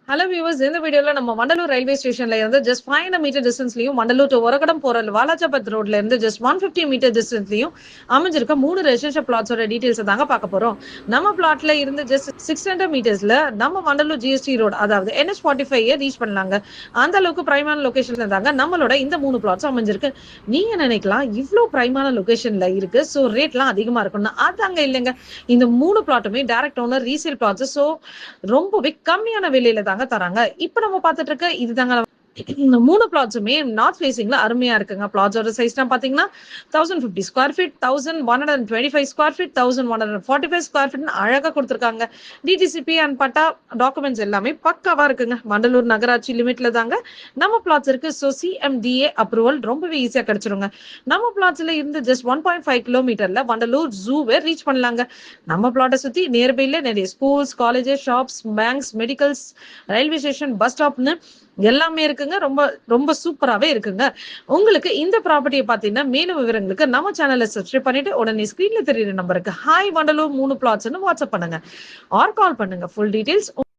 Hello viewers, இந்த வீடியோல நம்ம வண்டலூர் ரயில்வே ஸ்டேஷன்ல இருந்து ஜஸ்ட் 500 மீட்டர் டிஸ்டன்ஸ்லயும் வண்டலூர் டு ஒரகடம் போற வாலாஜாபாத் ரோட்ல இருந்து ஜஸ்ட் 150 மீட்டர் டிஸ்டன்ஸ்லயும் அமைஞ்சிருக்க 3 ரெசிடென்ஷியல் பிளாட்ஸோட டீடைல்ஸ் தாங்க பார்க்க போறோம். நம்ம பிளாட்ல இருந்து ஜஸ்ட் 600 மீட்டர்ஸ்ல நம்ம வண்டலூர் ஜிஎஸ்டி ரோட், அதாவது NH45 ரீச் பண்ணலாங்க. அந்த அளவுக்கு பிரைமான லொகேஷன்ல தாங்க நம்மளோட இந்த 3 பிளாட்ஸ் அமைஞ்சிருக்கு. நீங்க நினைக்கலாம் இவ்வளவு பிரைமான லொகேஷன்ல இருக்கு, சோ ரேட்லாம் அதிகமா இருக்கும்னு. அதாங்க இல்லைங்க. இந்த 3 பிளாட்டுமே direct owner resale flats, so ரொம்பவே கம்மியான விலையில தாங்க தராங்க. இப்ப நம்ம பார்த்துட்டு இருக்க இதுதாங்க இந்த 3 பிளாட்ஸுமே நார்த் ஃபேசிங்ல அருமையா இருக்குங்க. பிளாட்ஸோட சைஸ்னா பாத்தீங்கன்னா 1050 square feet, 1125 square feet, 1145 square feet அழகா கொடுத்துருக்காங்க. டிடிசிபி அண்ட் பட்டா டாக்குமெண்ட்ஸ் எல்லாமே பக்காவா இருக்குங்க. வண்டலூர் நகராட்சி லிமிட்ல தாங்க நம்ம பிளாட்ஸ் இருக்கு. ஸோ CMDA அப்ரூவல் ரொம்பவே ஈஸியா கிடைச்சிருங்க. நம்ம பிளாட்ஸ்ல இருந்து ஜஸ்ட் 1.5 கிலோமீட்டர்ல வண்டலூர் ஜூவை ரீச் பண்ணலாங்க. நம்ம பிளாட்டை சுத்தி நியர்பைல நிறைய schools, colleges, shops, banks, medicals, railway station, bus ஸ்டாப்னு எல்லாமே இருக்குங்க. ரொம்ப ரொம்ப சூப்பராகவே இருக்குங்க. உங்களுக்கு இந்த ப்ராப்பர்ட்டியை பார்த்தீங்கன்னா மேலும் விவரங்களுக்கு நம்ம சேனலை சப்ஸ்கிரைப் பண்ணிட்டு உடனே ஸ்கிரீன்ல தெரியுற நம்பருக்கு ஹாய் வண்டலூர் 3 பிளாட்ஸ்னு வாட்ஸ்அப் பண்ணுங்க ஆர் கால் பண்ணுங்க. Full details